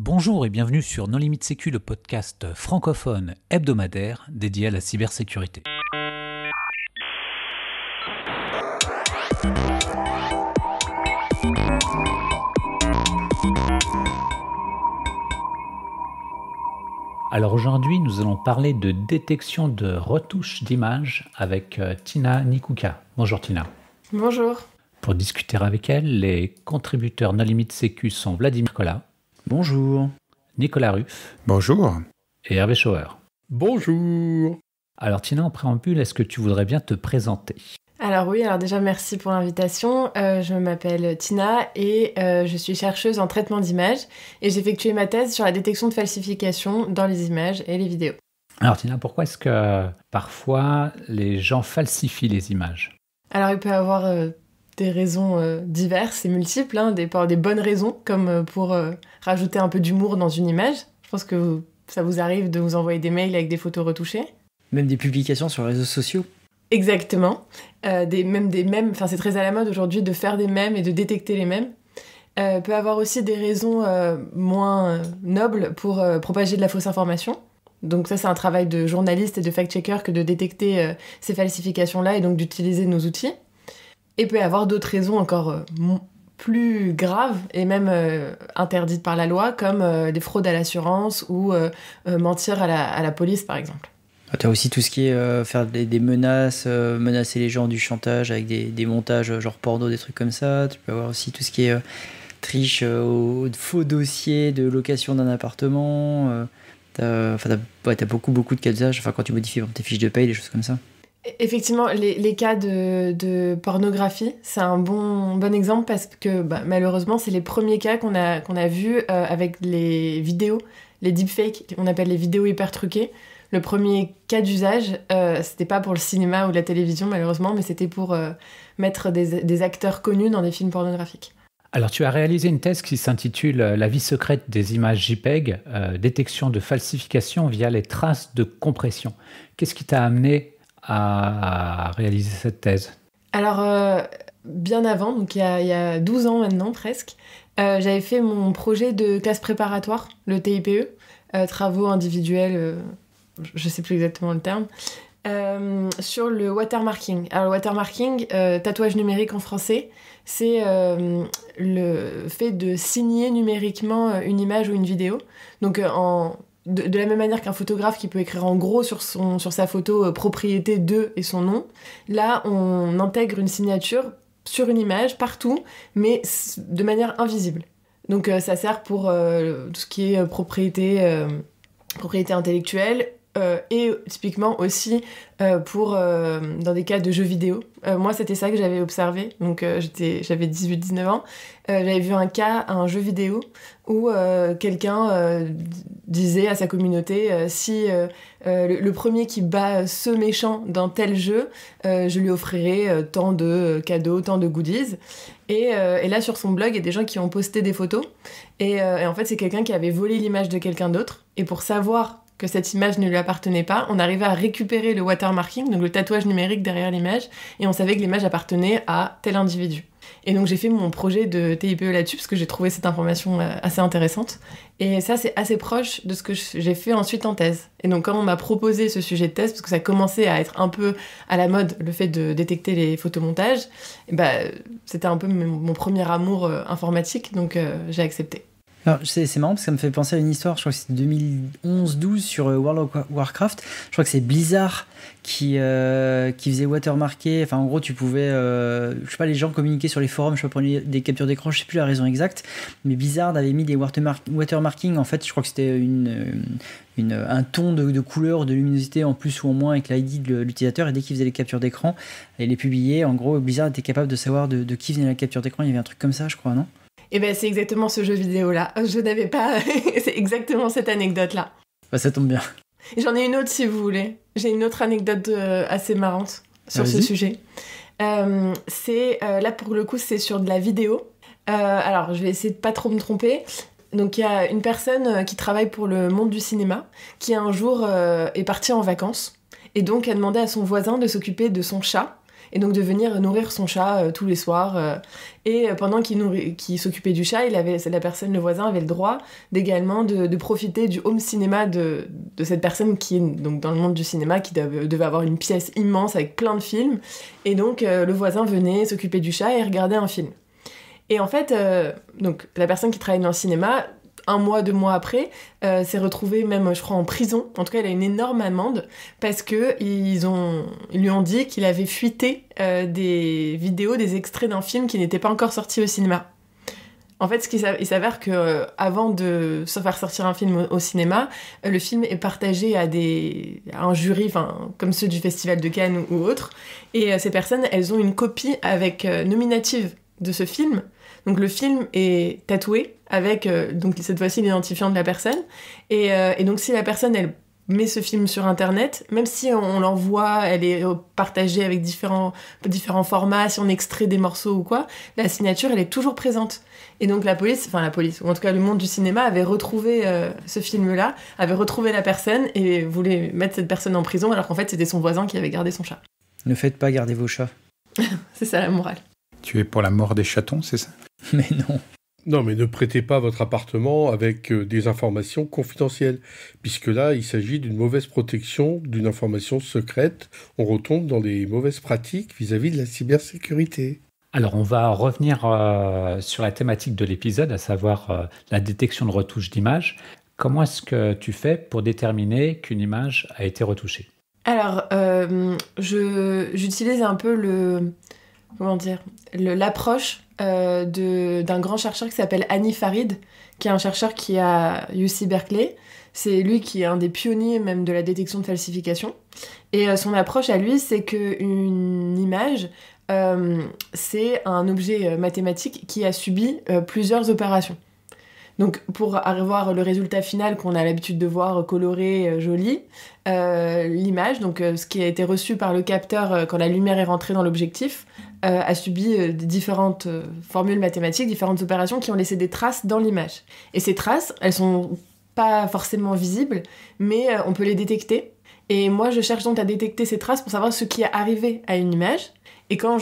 Bonjour et bienvenue sur Non Limite Sécu, le podcast francophone hebdomadaire dédié à la cybersécurité. Alors aujourd'hui, nous allons parler de détection de retouches d'images avec Tina Nikuka. Bonjour Tina. Bonjour. Pour discuter avec elle, les contributeurs Non Limite Sécu sont Vladimir Collat. Bonjour. Nicolas Ruff. Bonjour. Et Hervé Schauer. Bonjour. Alors Tina, en préambule, est-ce que tu voudrais bien te présenter ? Alors déjà merci pour l'invitation. Je m'appelle Tina et je suis chercheuse en traitement d'images et j'ai effectué ma thèse sur la détection de falsification dans les images et les vidéos. Alors Tina, pourquoi est-ce que parfois les gens falsifient les images ? Alors il peut y avoir des raisons diverses et multiples, des bonnes raisons comme pour rajouter un peu d'humour dans une image. Je pense que ça vous arrive de vous envoyer des mails avec des photos retouchées. Même des publications sur les réseaux sociaux. Exactement. Même des mèmes, c'est très à la mode aujourd'hui de faire des mèmes et de détecter les mèmes. Peut avoir aussi des raisons moins nobles pour propager de la fausse information. Donc ça, c'est un travail de journaliste et de fact-checker que de détecter ces falsifications-là et donc d'utiliser nos outils. Et peut y avoir d'autres raisons encore plus graves et même interdites par la loi, comme des fraudes à l'assurance ou mentir à la police, par exemple. Tu as aussi tout ce qui est faire des menaces, menacer les gens, du chantage avec des montages genre porno, des trucs comme ça. Tu peux avoir aussi tout ce qui est triche au faux dossier de location d'un appartement. T'as beaucoup de cas d'usage, quand tu modifies tes fiches de paye, des choses comme ça. Effectivement, les cas de pornographie, c'est un bon exemple parce que malheureusement, c'est les premiers cas qu'on a vus avec les vidéos, les deepfakes, on appelle les vidéos hyper truquées. Le premier cas d'usage, c'était pas pour le cinéma ou la télévision malheureusement, mais c'était pour mettre des acteurs connus dans des films pornographiques. Alors tu as réalisé une thèse qui s'intitule « La vie secrète des images JPEG, détection de falsification via les traces de compression ». Qu'est-ce qui t'a amené à réaliser cette thèse ? Alors, bien avant, donc il y a 12 ans maintenant presque, j'avais fait mon projet de classe préparatoire, le TIPE, travaux individuels, je sais plus exactement le terme, sur le watermarking. Alors le watermarking, tatouage numérique en français, c'est le fait de signer numériquement une image ou une vidéo. Donc de la même manière qu'un photographe qui peut écrire en gros sur sa photo propriété de et son nom, là on intègre une signature sur une image partout, mais de manière invisible. Donc ça sert pour tout ce qui est propriété intellectuelle, et typiquement aussi pour dans des cas de jeux vidéo. Moi, c'était ça que j'avais observé. Donc, j'avais 18-19 ans. J'avais vu un jeu vidéo où quelqu'un disait à sa communauté si le premier qui bat ce méchant dans tel jeu, je lui offrirai tant de cadeaux, tant de goodies. Et là, sur son blog, il y a des gens qui ont posté des photos. Et en fait, c'est quelqu'un qui avait volé l'image de quelqu'un d'autre. Et pour savoir que cette image ne lui appartenait pas, on arrivait à récupérer le watermarking, donc le tatouage numérique derrière l'image, et on savait que l'image appartenait à tel individu. Et donc j'ai fait mon projet de TIPE là-dessus, parce que j'ai trouvé cette information assez intéressante. Et ça, c'est assez proche de ce que j'ai fait ensuite en thèse. Et donc quand on m'a proposé ce sujet de thèse, parce que ça commençait à être un peu à la mode, le fait de détecter les photomontages, c'était un peu mon premier amour informatique, donc j'ai accepté. Alors, c'est marrant parce que ça me fait penser à une histoire, je crois que c'est 2011-12 sur World of Warcraft. Je crois que c'est Blizzard qui faisait watermarker. En gros, tu pouvais, les gens communiquaient sur les forums, prendre des captures d'écran, je sais plus la raison exacte, mais Blizzard avait mis des watermarking. En fait, je crois que c'était un ton de couleur, de luminosité en plus ou en moins avec l'ID de l'utilisateur, et dès qu'il faisait les captures d'écran et les publiait, en gros, Blizzard était capable de savoir de qui venait la capture d'écran. Il y avait un truc comme ça, je crois, non ? Et c'est exactement ce jeu vidéo-là. Je n'avais pas... c'est exactement cette anecdote-là. Ça tombe bien. J'en ai une autre si vous voulez. J'ai une autre anecdote assez marrante sur ce sujet. Là, pour le coup, c'est sur de la vidéo. Alors, je vais essayer de pas trop me tromper. Donc, il y a une personne qui travaille pour le monde du cinéma qui, un jour, est partie en vacances. Et donc, a demandé à son voisin de s'occuper de son chat et donc de venir nourrir son chat tous les soirs. Et pendant qu'il s'occupait du chat, le voisin avait le droit d'également de profiter du home cinéma de cette personne qui est donc dans le monde du cinéma, qui devait avoir une pièce immense avec plein de films. Et donc le voisin venait s'occuper du chat et regardait un film. Et en fait, donc la personne qui travaille dans le cinéma, 1 mois, 2 mois après, s'est retrouvée même, je crois, en prison. En tout cas, il a une énorme amende parce que ils lui ont dit qu'il avait fuité des vidéos, des extraits d'un film qui n'était pas encore sorti au cinéma. En fait, il s'avère que avant de se faire sortir un film au cinéma, le film est partagé à un jury, comme ceux du Festival de Cannes ou autres. Et ces personnes, elles ont une copie avec nominative de ce film. Donc le film est tatoué avec donc cette fois-ci l'identifiant de la personne. Et donc si la personne, elle met ce film sur Internet, même si on l'envoie, elle est partagée avec différents formats, si on extrait des morceaux ou quoi, la signature, elle est toujours présente. Et donc la police, ou en tout cas le monde du cinéma, avait retrouvé ce film-là, avait retrouvé la personne et voulait mettre cette personne en prison, alors qu'en fait, c'était son voisin qui avait gardé son chat. Ne faites pas garder vos chats. C'est ça la morale. Tu es pour la mort des chatons, c'est ça? Mais non. Non, mais ne prêtez pas votre appartement avec des informations confidentielles, puisque là, il s'agit d'une mauvaise protection d'une information secrète. On retombe dans les mauvaises pratiques vis-à-vis de la cybersécurité. Alors, on va revenir sur la thématique de l'épisode, à savoir la détection de retouches d'images. Comment est-ce que tu fais pour déterminer qu'une image a été retouchée? Alors, j'utilise un peu l'approche d'un grand chercheur qui s'appelle Hani Farid, qui est un chercheur qui est à UC Berkeley. C'est lui qui est un des pionniers même de la détection de falsification. Et son approche à lui, c'est qu'une image, c'est un objet mathématique qui a subi plusieurs opérations. Donc pour avoir le résultat final qu'on a l'habitude de voir coloré, joli, l'image, donc ce qui a été reçu par le capteur quand la lumière est rentrée dans l'objectif, a subi différentes formules mathématiques, différentes opérations qui ont laissé des traces dans l'image. Et ces traces, elles sont pas forcément visibles, mais on peut les détecter. Et moi, je cherche donc à détecter ces traces pour savoir ce qui est arrivé à une image. Et quand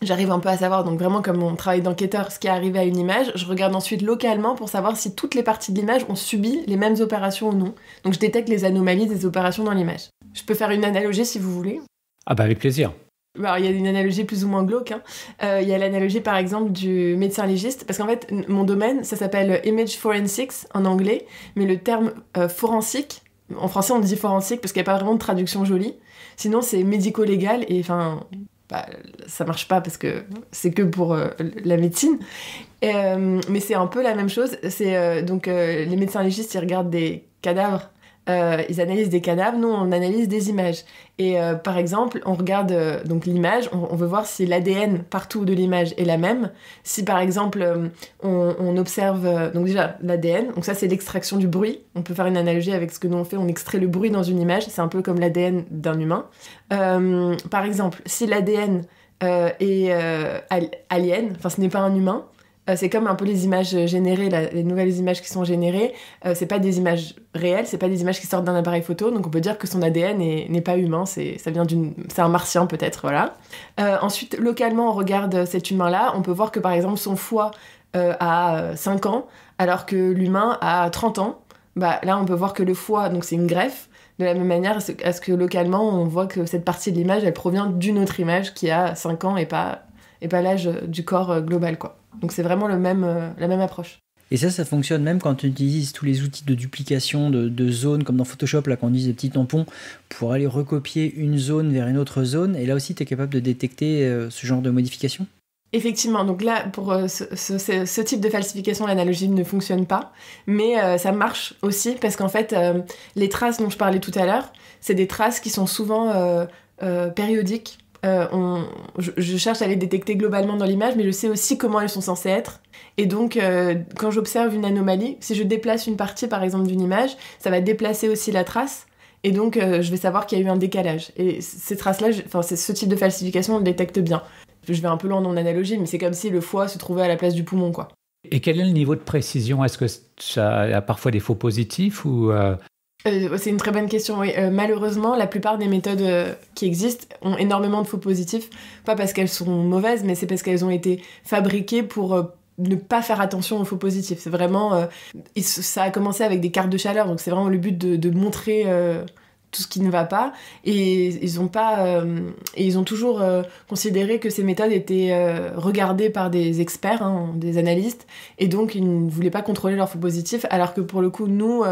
j'arrive un peu à savoir, donc vraiment comme mon travail d'enquêteur, ce qui est arrivé à une image, je regarde ensuite localement pour savoir si toutes les parties de l'image ont subi les mêmes opérations ou non. Donc je détecte les anomalies des opérations dans l'image. Je peux faire une analogie si vous voulez. Ah bah avec plaisir. Alors, il y a une analogie plus ou moins glauque. Il y a l'analogie par exemple du médecin légiste, parce qu'en fait mon domaine, ça s'appelle Image Forensics en anglais, mais le terme forensique, en français on dit forensique parce qu'il n'y a pas vraiment de traduction jolie, sinon c'est médico-légal et ça marche pas parce que c'est que pour la médecine. Mais c'est un peu la même chose. C'est les médecins légistes, ils regardent des cadavres, ils analysent des cadavres, nous on analyse des images. Et par exemple, on regarde donc l'image, on veut voir si l'ADN partout de l'image est la même. Si par exemple on observe donc déjà l'ADN, donc ça c'est l'extraction du bruit. On peut faire une analogie avec ce que nous on fait, on extrait le bruit dans une image, c'est un peu comme l'ADN d'un humain. Par exemple, si l'ADN est alien, enfin ce n'est pas un humain, c'est comme un peu les images générées, les nouvelles images qui sont générées, c'est pas des images réelles, c'est pas des images qui sortent d'un appareil photo, donc on peut dire que son ADN n'est pas humain, c'est un martien peut-être, voilà. Ensuite, localement, on regarde cet humain-là, on peut voir que par exemple son foie a 5 ans, alors que l'humain a 30 ans. Là, on peut voir que le foie, donc c'est une greffe, de la même manière à ce que localement, on voit que cette partie de l'image, elle provient d'une autre image qui a 5 ans et pas l'âge du corps global, quoi. Donc c'est vraiment la même approche. Et ça fonctionne même quand on utilise tous les outils de duplication de zones, comme dans Photoshop, là, quand on utilise des petits tampons pour aller recopier une zone vers une autre zone. Et là aussi, tu es capable de détecter ce genre de modification? Effectivement, donc là, pour ce type de falsification, l'analogie ne fonctionne pas, mais ça marche aussi parce qu'en fait, les traces dont je parlais tout à l'heure, c'est des traces qui sont souvent périodiques. Je cherche à les détecter globalement dans l'image, mais je sais aussi comment elles sont censées être. Et donc, quand j'observe une anomalie, si je déplace une partie, par exemple, d'une image, ça va déplacer aussi la trace. Et donc, je vais savoir qu'il y a eu un décalage. Et ces traces-là, ce type de falsification, on le détecte bien. Je vais un peu loin dans mon analogie, mais c'est comme si le foie se trouvait à la place du poumon, quoi. Et quel est le niveau de précision? Est-ce que ça a parfois des faux positifs ou C'est une très bonne question, oui. Malheureusement, la plupart des méthodes qui existent ont énormément de faux positifs. Pas parce qu'elles sont mauvaises, mais c'est parce qu'elles ont été fabriquées pour ne pas faire attention aux faux positifs. C'est vraiment... ça a commencé avec des cartes de chaleur, donc c'est vraiment le but de montrer tout ce qui ne va pas. Et ils ont toujours considéré que ces méthodes étaient regardées par des experts, des analystes, et donc ils ne voulaient pas contrôler leurs faux positifs, alors que pour le coup, nous,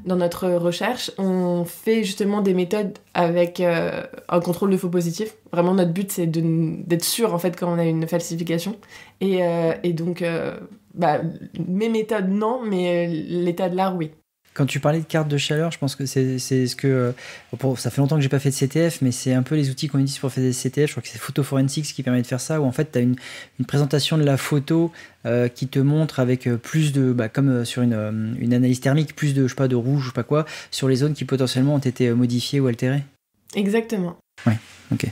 dans notre recherche, on fait justement des méthodes avec un contrôle de faux positifs. Vraiment, notre but, c'est d'être sûr, en fait, quand on a une falsification. Et donc, mes méthodes, non, mais l'état de l'art, oui. Quand tu parlais de cartes de chaleur, je pense que c'est ce que... ça fait longtemps que j'ai pas fait de CTF, mais c'est un peu les outils qu'on utilise pour faire des CTF. Je crois que c'est Photo Forensics qui permet de faire ça, où en fait tu as une présentation de la photo qui te montre avec plus de... comme sur une analyse thermique, plus de, je sais pas, de rouge ou je sais pas quoi, sur les zones qui potentiellement ont été modifiées ou altérées. Exactement. Ouais, ok.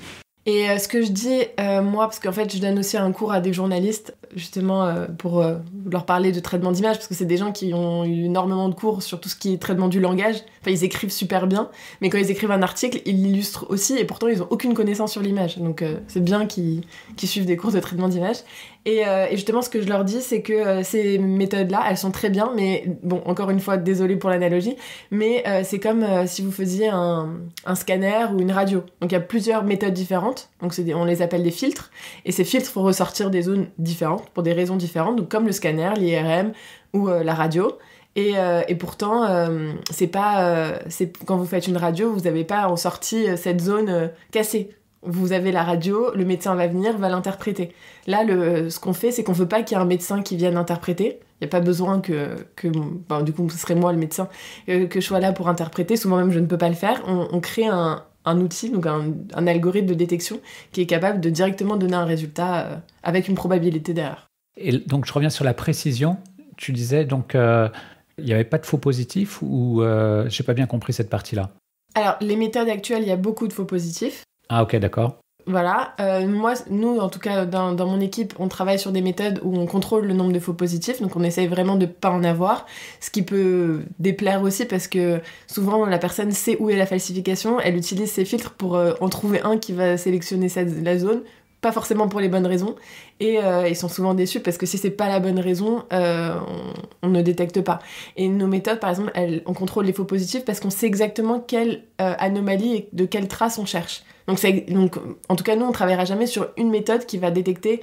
Et ce que je dis, moi, parce qu'en fait, je donne aussi un cours à des journalistes, justement, pour leur parler de traitement d'image, parce que c'est des gens qui ont eu énormément de cours sur tout ce qui est traitement du langage. Enfin, ils écrivent super bien, mais quand ils écrivent un article, ils l'illustrent aussi, et pourtant, ils n'ont aucune connaissance sur l'image. Donc, c'est bien qu'ils suivent des cours de traitement d'image. Et justement, ce que je leur dis, c'est que ces méthodes-là, elles sont très bien, mais bon, encore une fois, désolée pour l'analogie, mais c'est comme si vous faisiez un scanner ou une radio. Donc il y a plusieurs méthodes différentes, donc on les appelle des filtres, et ces filtres font ressortir des zones différentes, pour des raisons différentes, donc comme le scanner, l'IRM ou la radio. Et pourtant, quand vous faites une radio, vous n'avez pas en sortie cette zone cassée. Vous avez la radio, le médecin va venir, va l'interpréter. Là, ce qu'on fait, c'est qu'on veut pas qu'il y ait un médecin qui vienne interpréter. Il n'y a pas besoin du coup, ce serait moi le médecin, que je sois là pour interpréter. Souvent même, je ne peux pas le faire. On crée un outil, donc un algorithme de détection qui est capable de directement donner un résultat avec une probabilité d'erreur. Et donc, je reviens sur la précision. Tu disais, donc, il n'y avait pas de faux positifs ou j'ai pas bien compris cette partie-là? Alors, les méthodes actuelles, il y a beaucoup de faux positifs. Ah, ok, d'accord. Voilà, nous, en tout cas, dans mon équipe, on travaille sur des méthodes où on contrôle le nombre de faux positifs, donc on essaye vraiment de pas en avoir, ce qui peut déplaire aussi parce que souvent la personne sait où est la falsification, elle utilise ses filtres pour en trouver un qui va sélectionner la zone, pas forcément pour les bonnes raisons, et ils sont souvent déçus parce que si c'est pas la bonne raison, on ne détecte pas. Et nos méthodes, par exemple, on contrôle les faux positifs parce qu'on sait exactement quelle anomalie et de quelle trace on cherche. Donc, en tout cas, nous, on ne travaillera jamais sur une méthode qui va détecter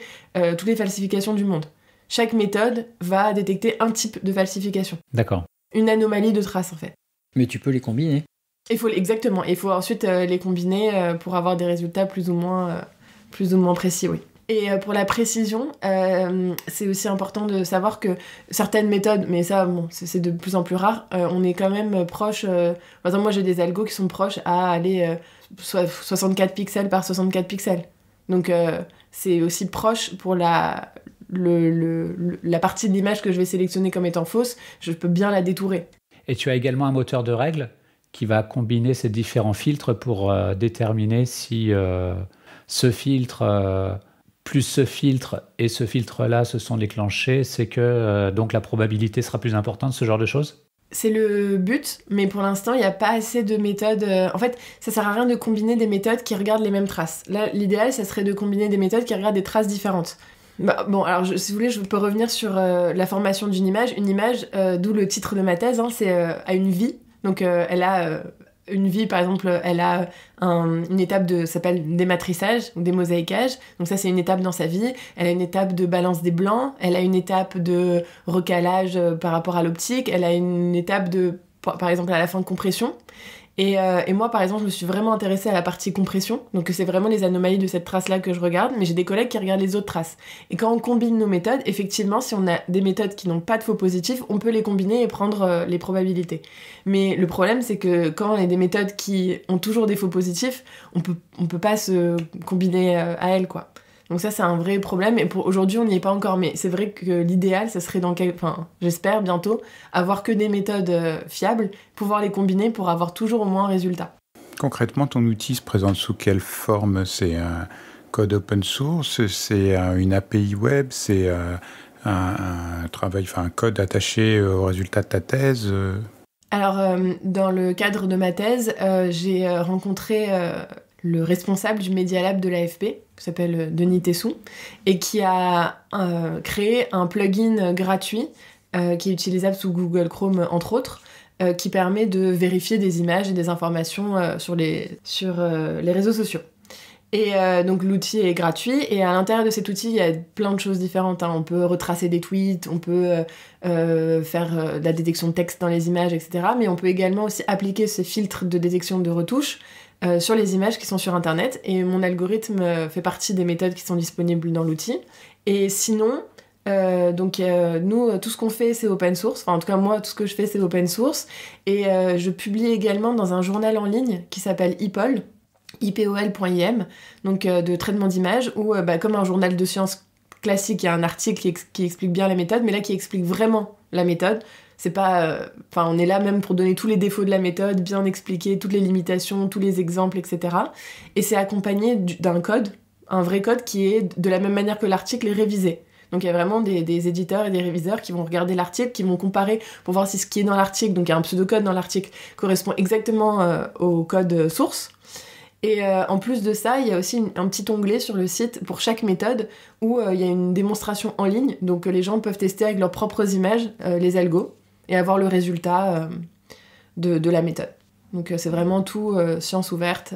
toutes les falsifications du monde. Chaque méthode va détecter un type de falsification. D'accord. Une anomalie de trace, en fait. Mais tu peux les combiner. Exactement. Il faut ensuite les combiner pour avoir des résultats plus ou moins précis, oui. Et pour la précision, c'est aussi important de savoir que certaines méthodes, mais ça, bon, c'est de plus en plus rare, on est quand même proche... par exemple, moi, j'ai des algos qui sont proches à aller 64 pixels par 64 pixels. Donc, c'est aussi proche pour la partie de l'image que je vais sélectionner comme étant fausse, je peux bien la détourer. Et tu as également un moteur de règles qui va combiner ces différents filtres pour déterminer si ce filtre... plus ce filtre et ce filtre-là se sont déclenchés, c'est que donc la probabilité sera plus importante, ce genre de choses? C'est le but, mais pour l'instant, il n'y a pas assez de méthodes... En fait, ça sert à rien de combiner des méthodes qui regardent les mêmes traces. Là, l'idéal, ça serait de combiner des méthodes qui regardent des traces différentes. Bon, alors, si vous voulez, je peux revenir sur la formation d'une image. Une image, d'où le titre de ma thèse, c'est a une vie. Donc, elle a... une vie, par exemple, elle a une étape ça s'appelle dématrissage ou démosaïquage. Donc ça, c'est une étape dans sa vie. Elle a une étape de balance des blancs. Elle a une étape de recalage par rapport à l'optique. Elle a une étape par exemple, à la fin de compression. Et moi, par exemple, je me suis vraiment intéressée à la partie compression. Donc c'est vraiment les anomalies de cette trace-là que je regarde. Mais j'ai des collègues qui regardent les autres traces. Et quand on combine nos méthodes, effectivement, si on a des méthodes qui n'ont pas de faux positifs, on peut les combiner et prendre les probabilités. Mais le problème, c'est que quand on a des méthodes qui ont toujours des faux positifs, on peut pas se combiner à elles, quoi. Donc ça, c'est un vrai problème. Et pour aujourd'hui, on n'y est pas encore. Mais c'est vrai que l'idéal, ça serait j'espère bientôt, avoir que des méthodes fiables, pouvoir les combiner pour avoir toujours au moins un résultat. Concrètement, ton outil se présente sous quelle forme? C'est un code open source? C'est une API web? C'est un code attaché au résultat de ta thèse? Alors, dans le cadre de ma thèse, j'ai rencontré le responsable du Media Lab de l'AFP, qui s'appelle Denis Tessou, et qui a créé un plugin gratuit qui est utilisable sous Google Chrome, entre autres, qui permet de vérifier des images et des informations sur les réseaux sociaux. Et donc l'outil est gratuit, et à l'intérieur de cet outil, il y a plein de choses différentes. On peut retracer des tweets, on peut faire de la détection de texte dans les images, etc. Mais on peut également aussi appliquer ce filtre de détection de retouches sur les images qui sont sur Internet. Et mon algorithme fait partie des méthodes qui sont disponibles dans l'outil. Et sinon, nous, tout ce qu'on fait, c'est open source. Enfin, en tout cas, moi, tout ce que je fais, c'est open source. Et je publie également dans un journal en ligne qui s'appelle IPOL, ipol.im, donc de traitement d'images, où comme un journal de sciences classique, il y a un article qui explique bien la méthode, mais là qui explique vraiment la méthode. C'est pas, on est là même pour donner tous les défauts de la méthode, bien expliquer toutes les limitations, tous les exemples, etc. Et c'est accompagné d'un code, un vrai code qui est de la même manière que l'article est révisé. Donc il y a vraiment des éditeurs et des réviseurs qui vont regarder l'article, qui vont comparer pour voir si ce qui est dans l'article, donc il y a un pseudocode dans l'article, correspond exactement au code source. Et en plus de ça, il y a aussi un petit onglet sur le site pour chaque méthode où il y a une démonstration en ligne, donc les gens peuvent tester avec leurs propres images les algos et avoir le résultat de la méthode. Donc c'est vraiment tout science ouverte,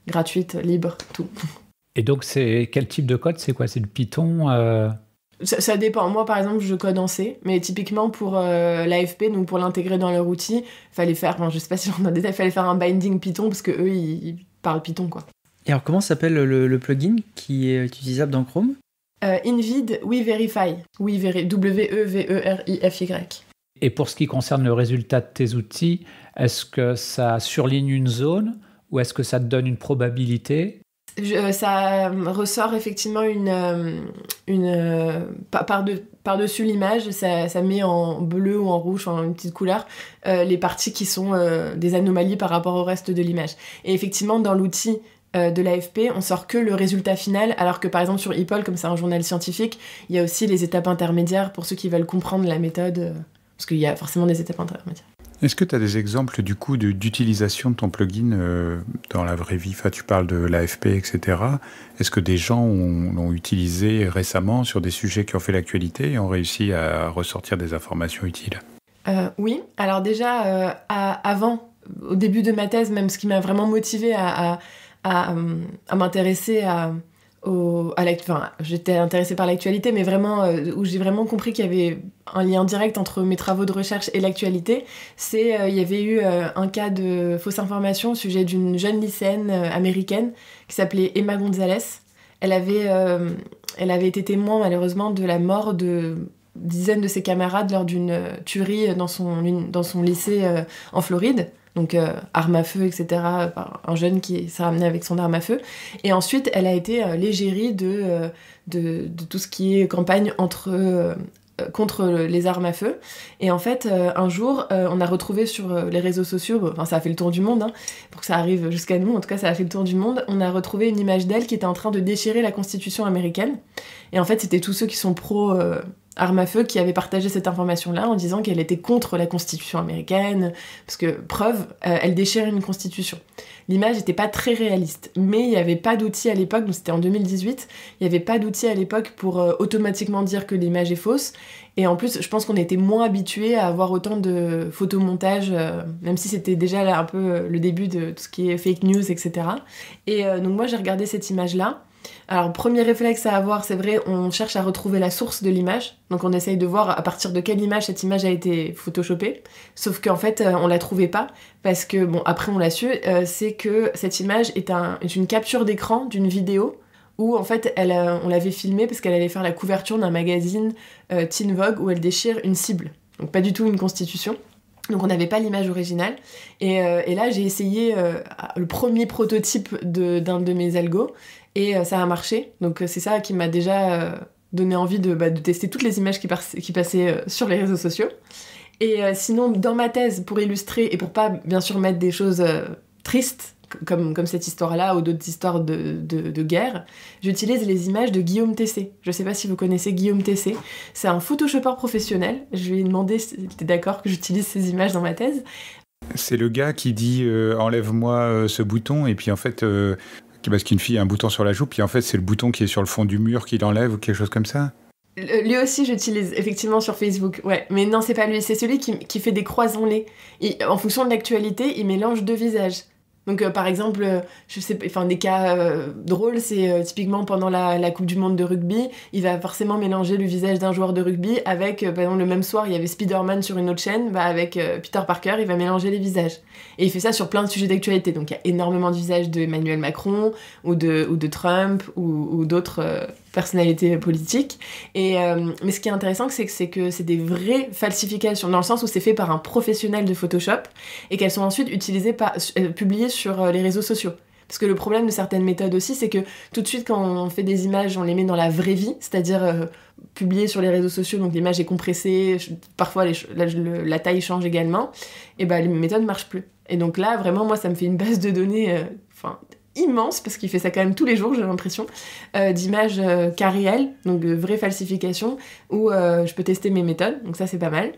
gratuite, libre, tout. Et donc c'est quel type de code? C'est quoi? C'est du Python Ça dépend. Moi, par exemple, je code en C, mais typiquement pour l'AFP, donc pour l'intégrer dans leur outil, il fallait faire, je sais pas si j'en ai détail, il fallait faire un binding Python parce que eux, ils parlent Python, quoi. Et alors, comment s'appelle le plugin qui est utilisable dans Chrome? Invid WeVerify. W-E-V-E-R-I-F-Y. Et pour ce qui concerne le résultat de tes outils, est-ce que ça surligne une zone ou est-ce que ça te donne une probabilité? Ça ressort effectivement par-dessus l'image, ça met en bleu ou en rouge, en une petite couleur, les parties qui sont des anomalies par rapport au reste de l'image. Et effectivement, dans l'outil de l'AFP, on sort que le résultat final, alors que par exemple sur IPOL, comme c'est un journal scientifique, il y a aussi les étapes intermédiaires pour ceux qui veulent comprendre la méthode, parce qu'il y a forcément des étapes intermédiaires. Est-ce que tu as des exemples du coup d'utilisation de ton plugin dans la vraie vie? Enfin, tu parles de l'AFP, etc. Est-ce que des gens l'ont utilisé récemment sur des sujets qui ont fait l'actualité et ont réussi à ressortir des informations utiles? Oui, alors déjà, avant, au début de ma thèse, même ce qui m'a vraiment motivée à m'intéresser j'étais intéressée par l'actualité, mais vraiment où j'ai vraiment compris qu'il y avait un lien direct entre mes travaux de recherche et l'actualité, c'est il y avait eu un cas de fausse information au sujet d'une jeune lycéenne américaine qui s'appelait Emma Gonzalez. Elle avait été témoin malheureusement de la mort de dizaines de ses camarades lors d'une tuerie dans son lycée en Floride. Donc arme à feu, etc., par un jeune qui s'est ramené avec son arme à feu. Et ensuite, elle a été l'égérie de tout ce qui est campagne contre les armes à feu. Et en fait, un jour, on a retrouvé sur les réseaux sociaux, ça a fait le tour du monde, pour que ça arrive jusqu'à nous, en tout cas ça a fait le tour du monde, on a retrouvé une image d'elle qui était en train de déchirer la Constitution américaine. Et en fait, c'était tous ceux qui sont pro armes à feu qui avaient partagé cette information-là en disant qu'elle était contre la Constitution américaine, parce que, preuve, elle déchirait une Constitution. L'image n'était pas très réaliste, mais il n'y avait pas d'outil à l'époque, donc c'était en 2018, il n'y avait pas d'outil à l'époque pour automatiquement dire que l'image est fausse, et en plus, je pense qu'on était moins habitués à avoir autant de photomontages, même si c'était déjà là un peu le début de tout ce qui est fake news, etc. Et donc moi, j'ai regardé cette image-là. Alors, premier réflexe à avoir, c'est vrai, on cherche à retrouver la source de l'image. Donc, on essaye de voir à partir de quelle image cette image a été photoshopée. Sauf qu'en fait, on la trouvait pas. Parce que, après, on l'a su, c'est que cette image est une capture d'écran d'une vidéo où, en fait, on l'avait filmée parce qu'elle allait faire la couverture d'un magazine Teen Vogue où elle déchire une cible. Donc, pas du tout une constitution. Donc on n'avait pas l'image originale. Et là, j'ai essayé le premier prototype d'un de mes algos et ça a marché. Donc c'est ça qui m'a déjà donné envie de tester toutes les images qui passaient sur les réseaux sociaux. Et sinon, dans ma thèse, pour illustrer et pour pas bien sûr mettre des choses tristes, comme cette histoire-là ou d'autres histoires de guerre, j'utilise les images de Guillaume Tessé. Je sais pas si vous connaissez Guillaume Tessé. C'est un photoshopper professionnel. Je lui ai demandé s'il était d'accord que j'utilise ces images dans ma thèse. C'est le gars qui dit enlève-moi ce bouton, et puis en fait, parce qu'une fille a un bouton sur la joue, puis en fait c'est le bouton qui est sur le fond du mur qui l'enlève ou quelque chose comme ça. Lui aussi, j'utilise effectivement sur Facebook. Ouais, mais non, c'est pas lui. C'est celui qui fait des croisons-les. En fonction de l'actualité, il mélange 2 visages. Donc, par exemple, je sais, enfin, des cas drôles, c'est typiquement pendant la Coupe du Monde de rugby, il va forcément mélanger le visage d'un joueur de rugby avec, par exemple, le même soir, il y avait Spider-Man sur une autre chaîne, avec Peter Parker, il va mélanger les visages. Et il fait ça sur plein de sujets d'actualité. Donc, il y a énormément de visages de Emmanuel Macron, ou de Trump, ou d'autres personnalités politiques. Mais ce qui est intéressant, c'est que c'est des vraies falsifications, dans le sens où c'est fait par un professionnel de Photoshop, et qu'elles sont ensuite utilisées publiées sur les réseaux sociaux. Parce que le problème de certaines méthodes aussi, c'est que tout de suite, quand on fait des images, on les met dans la vraie vie, c'est-à-dire publiées sur les réseaux sociaux, donc l'image est compressée, parfois la taille change également, et ben les méthodes ne marchent plus. Et donc là, vraiment, moi, ça me fait une base de données immense, parce qu'il fait ça quand même tous les jours, j'ai l'impression, d'images cas réels, donc vraies falsifications, où je peux tester mes méthodes, donc ça, c'est pas mal.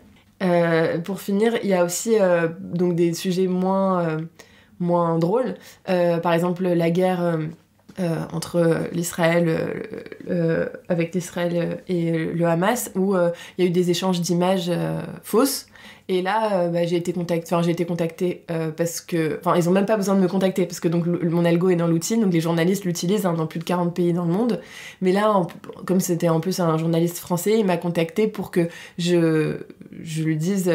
Pour finir, il y a aussi donc des sujets moins drôle. Par exemple, la guerre entre avec l'Israël et le Hamas, où il y a eu des échanges d'images fausses. Et là, j'ai été contactée parce que... Enfin, ils ont même pas besoin de me contacter, parce que donc, mon algo est dans l'outil, donc les journalistes l'utilisent dans plus de 40 pays dans le monde. Mais là, comme c'était en plus un journaliste français, il m'a contacté pour que je lui dise...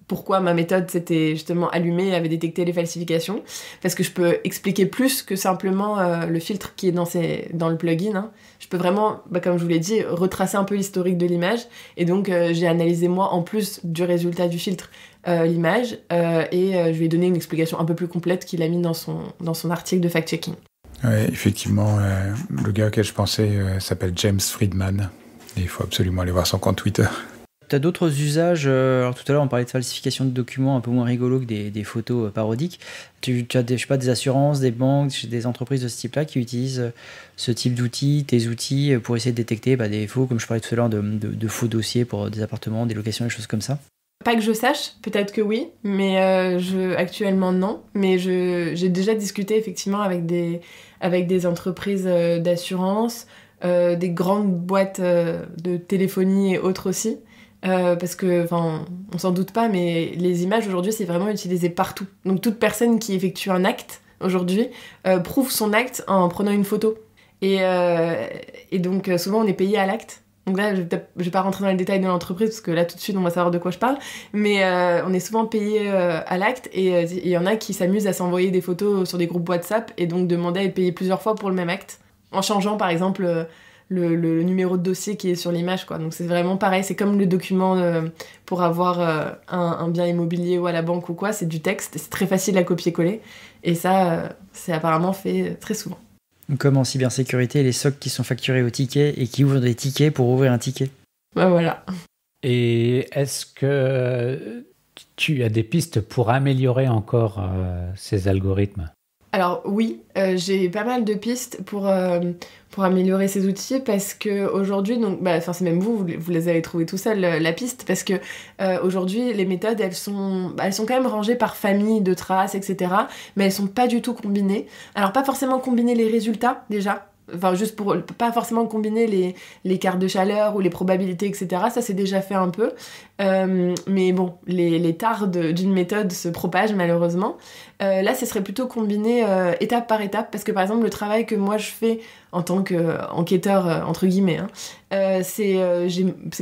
pourquoi ma méthode s'était justement allumée et avait détecté les falsifications, parce que je peux expliquer plus que simplement le filtre qui est dans le plugin, hein. Je peux vraiment, comme je vous l'ai dit, retracer un peu l'historique de l'image, et donc j'ai analysé moi, en plus du résultat du filtre, l'image, et je lui ai donné une explication un peu plus complète qu'il a mis dans son article de fact-checking. Ouais, effectivement, le gars auquel je pensais s'appelle James Friedman, et il faut absolument aller voir son compte Twitter. Tu as d'autres usages, alors tout à l'heure on parlait de falsification de documents un peu moins rigolo que des photos parodiques. Tu as des assurances, des banques, des entreprises de ce type-là qui utilisent ce type d'outils, tes outils, pour essayer de détecter des faux, comme je parlais tout à l'heure, de faux dossiers pour des appartements, des locations, des choses comme ça? Pas que je sache, peut-être que oui, mais actuellement non. Mais j'ai déjà discuté effectivement avec des entreprises d'assurance, des grandes boîtes de téléphonie et autres aussi. Parce que, on s'en doute pas, mais les images aujourd'hui, c'est vraiment utilisé partout. Donc toute personne qui effectue un acte aujourd'hui prouve son acte en prenant une photo. Et donc souvent on est payé à l'acte. Donc là, je vais pas rentrer dans les détails de l'entreprise, parce que là tout de suite on va savoir de quoi je parle. Mais on est souvent payé à l'acte, et il y en a qui s'amusent à s'envoyer des photos sur des groupes WhatsApp, et donc demander à être payé plusieurs fois pour le même acte, en changeant par exemple... Le numéro de dossier qui est sur l'image, quoi. Donc c'est vraiment pareil, c'est comme le document pour avoir un bien immobilier ou à la banque ou quoi, c'est du texte, c'est très facile à copier-coller, et ça, c'est apparemment fait très souvent. Comme en cybersécurité, les SOC qui sont facturés au ticket et qui ouvrent des tickets pour ouvrir un ticket. Voilà. Et est-ce que tu as des pistes pour améliorer encore ces algorithmes ? Alors oui, j'ai pas mal de pistes pour améliorer ces outils, parce que aujourd'hui, donc, c'est même vous les avez trouvées tout seul, la piste, parce que aujourd'hui les méthodes elles sont quand même rangées par famille de traces, etc. Mais elles sont pas du tout combinées. Alors pas forcément combiner les résultats déjà. Juste pour pas forcément combiner les cartes de chaleur ou les probabilités, etc. Ça, c'est déjà fait un peu. Mais bon, les tares d'une méthode se propagent malheureusement. Là, ce serait plutôt combiné étape par étape, parce que par exemple, le travail que moi je fais en tant qu'enquêteur, entre guillemets, c'est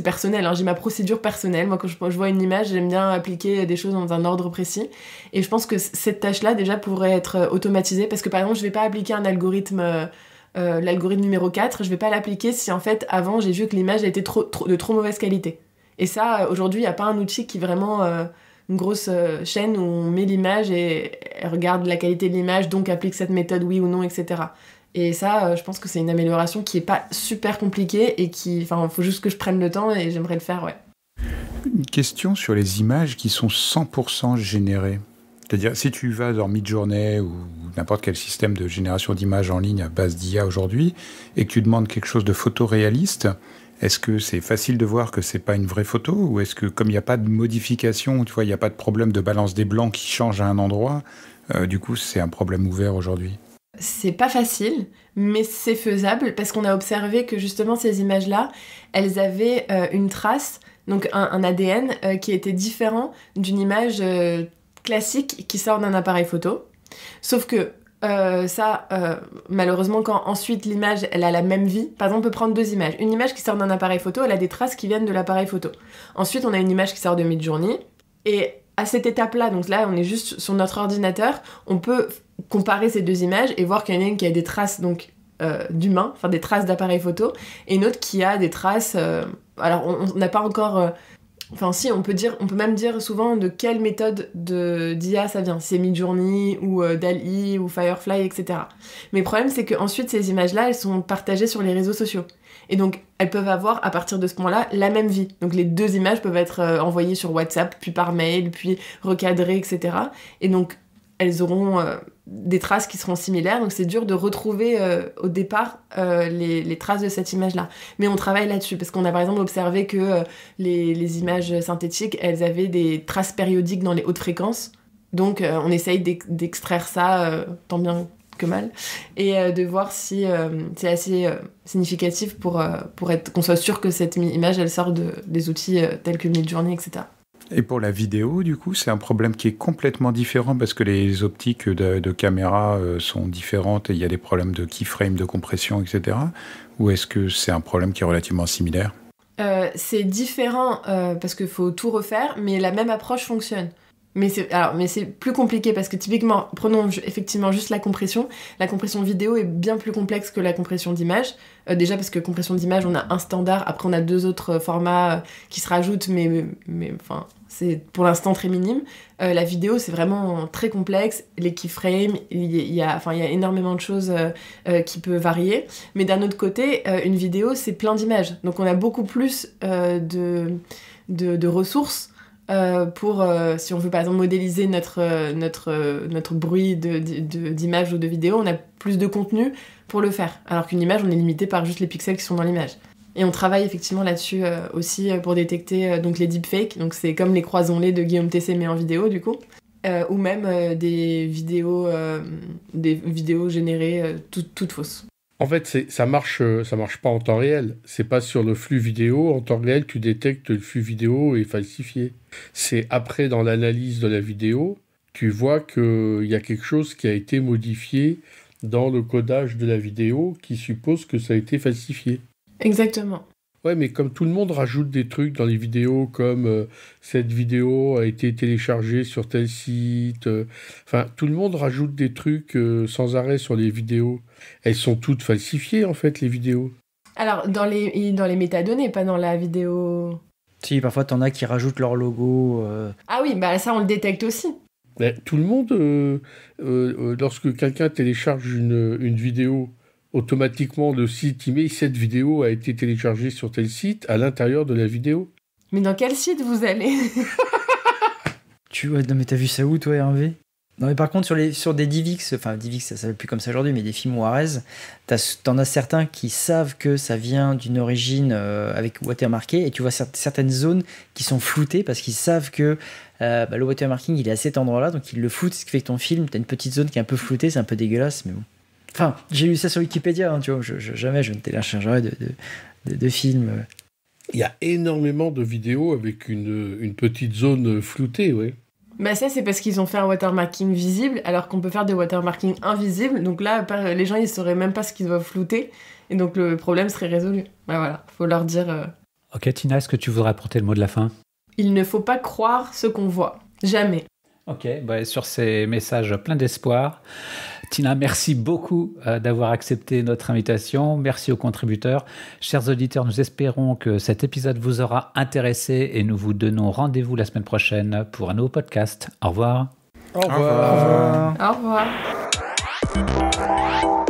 personnel, hein, j'ai ma procédure personnelle. Moi, quand je vois une image, j'aime bien appliquer des choses dans un ordre précis. Et je pense que cette tâche-là, déjà, pourrait être automatisée, parce que par exemple, je vais pas appliquer un algorithme... l'algorithme numéro 4, je vais pas l'appliquer si en fait avant j'ai vu que l'image était de trop mauvaise qualité. Et ça, aujourd'hui, il n'y a pas un outil qui est vraiment une grosse chaîne où on met l'image et regarde la qualité de l'image, donc applique cette méthode oui ou non, etc. Et ça, je pense que c'est une amélioration qui est pas super compliquée, et faut juste que je prenne le temps, et j'aimerais le faire, ouais. Une question sur les images qui sont 100% générées. C'est-à-dire, si tu vas dans Midjourney ou n'importe quel système de génération d'images en ligne à base d'IA aujourd'hui, et que tu demandes quelque chose de photoréaliste, est-ce que c'est facile de voir que c'est pas une vraie photo, ou est-ce que, comme il n'y a pas de modification, tu vois, il n'y a pas de problème de balance des blancs qui change à un endroit, du coup, c'est un problème ouvert aujourd'hui? C'est pas facile, mais c'est faisable parce qu'on a observé que justement ces images-là, elles avaient une trace, donc un ADN qui était différent d'une image classique qui sort d'un appareil photo. Sauf que malheureusement, quand ensuite l'image elle a la même vie, par exemple on peut prendre deux images. Une image qui sort d'un appareil photo, elle a des traces qui viennent de l'appareil photo. Ensuite on a une image qui sort de Midjourney, et à cette étape-là, donc là on est juste sur notre ordinateur, on peut comparer ces deux images et voir qu'il y en a une qui a des traces donc d'humains, enfin des traces d'appareil photo, et une autre qui a des traces... alors on n'a pas encore... Enfin si, on peut même dire souvent de quelle méthode d'IA ça vient. C'est Midjourney ou DALL-E ou Firefly, etc. Mais le problème, c'est qu'ensuite, ces images-là, elles sont partagées sur les réseaux sociaux. Et donc, elles peuvent avoir, à partir de ce moment-là, la même vie. Donc les deux images peuvent être envoyées sur WhatsApp, puis par mail, puis recadrées, etc. Et donc, elles auront des traces qui seront similaires, donc c'est dur de retrouver au départ les traces de cette image-là. Mais on travaille là-dessus, parce qu'on a par exemple observé que les images synthétiques, elles avaient des traces périodiques dans les hautes fréquences, donc on essaye d'extraire ça tant bien que mal, et de voir si c'est assez significatif pour qu'on soit sûr que cette image, elle sort des outils tels que Midjourney, etc. Et pour la vidéo, du coup, c'est un problème qui est complètement différent parce que les optiques de caméra sont différentes et il y a des problèmes de keyframe, de compression, etc. Ou est-ce que c'est un problème qui est relativement similaire ? C'est différent parce qu'il faut tout refaire, mais la même approche fonctionne. Mais c'est plus compliqué parce que typiquement, prenons effectivement juste la compression. La compression vidéo est bien plus complexe que la compression d'image. Déjà parce que compression d'image, on a un standard. Après, on a deux autres formats qui se rajoutent, mais enfin, c'est pour l'instant très minime. La vidéo, c'est vraiment très complexe. Les keyframes, il y a énormément de choses qui peuvent varier. Mais d'un autre côté, une vidéo, c'est plein d'images. Donc, on a beaucoup plus de ressources pour, si on veut par exemple modéliser notre bruit d'image ou de vidéo, on a plus de contenu pour le faire. Alors qu'une image, on est limité par juste les pixels qui sont dans l'image. Et on travaille effectivement là-dessus aussi pour détecter donc les deepfakes. Donc c'est comme les croisons-les de Guillaume Tessé mais en vidéo du coup. Ou même des vidéos générées toutes fausses. En fait, ça marche pas en temps réel. C'est pas sur le flux vidéo. En temps réel, tu détectes le flux vidéo est falsifié. C'est après, dans l'analyse de la vidéo, tu vois qu'il y a quelque chose qui a été modifié dans le codage de la vidéo qui suppose que ça a été falsifié. Exactement. Ouais, mais comme tout le monde rajoute des trucs dans les vidéos, comme cette vidéo a été téléchargée sur tel site, enfin, tout le monde rajoute des trucs sans arrêt sur les vidéos. Elles sont toutes falsifiées, en fait, les vidéos. Alors, dans les métadonnées, pas dans la vidéo... Si, parfois, t'en as qui rajoutent leur logo. Ah oui, bah ça, on le détecte aussi. Mais tout le monde, lorsque quelqu'un télécharge une vidéo... automatiquement, le site, il met cette vidéo a été téléchargée sur tel site à l'intérieur de la vidéo. Mais dans quel site vous allez ? Non mais t'as vu ça où toi, Hervé ? Non mais par contre sur des DivX, enfin DivX ça s'appelle plus comme ça aujourd'hui, mais des films Juarez, t'en as certains qui savent que ça vient d'une origine avec watermarké, et tu vois certaines zones qui sont floutées parce qu'ils savent que le watermarking il est à cet endroit-là, donc ils le floutent, ce qui fait que ton film, t'as une petite zone qui est un peu floutée, c'est un peu dégueulasse, mais bon. Enfin, j'ai lu ça sur Wikipédia, hein, tu vois, jamais je ne téléchargerai de films. Il y a énormément de vidéos avec une petite zone floutée, oui. Bah ça, c'est parce qu'ils ont fait un watermarking visible, alors qu'on peut faire des watermarkings invisibles. Donc là, les gens, ils sauraient même pas ce qu'ils doivent flouter. Et donc, le problème serait résolu. Bah voilà, faut leur dire... Ok, Tina, est-ce que tu voudrais apporter le mot de la fin ? Il ne faut pas croire ce qu'on voit. Jamais. Ok, sur ces messages pleins d'espoir, Tina, merci beaucoup d'avoir accepté notre invitation. Merci aux contributeurs. Chers auditeurs, nous espérons que cet épisode vous aura intéressé et nous vous donnons rendez-vous la semaine prochaine pour un nouveau podcast. Au revoir. Au revoir. Au revoir. Au revoir.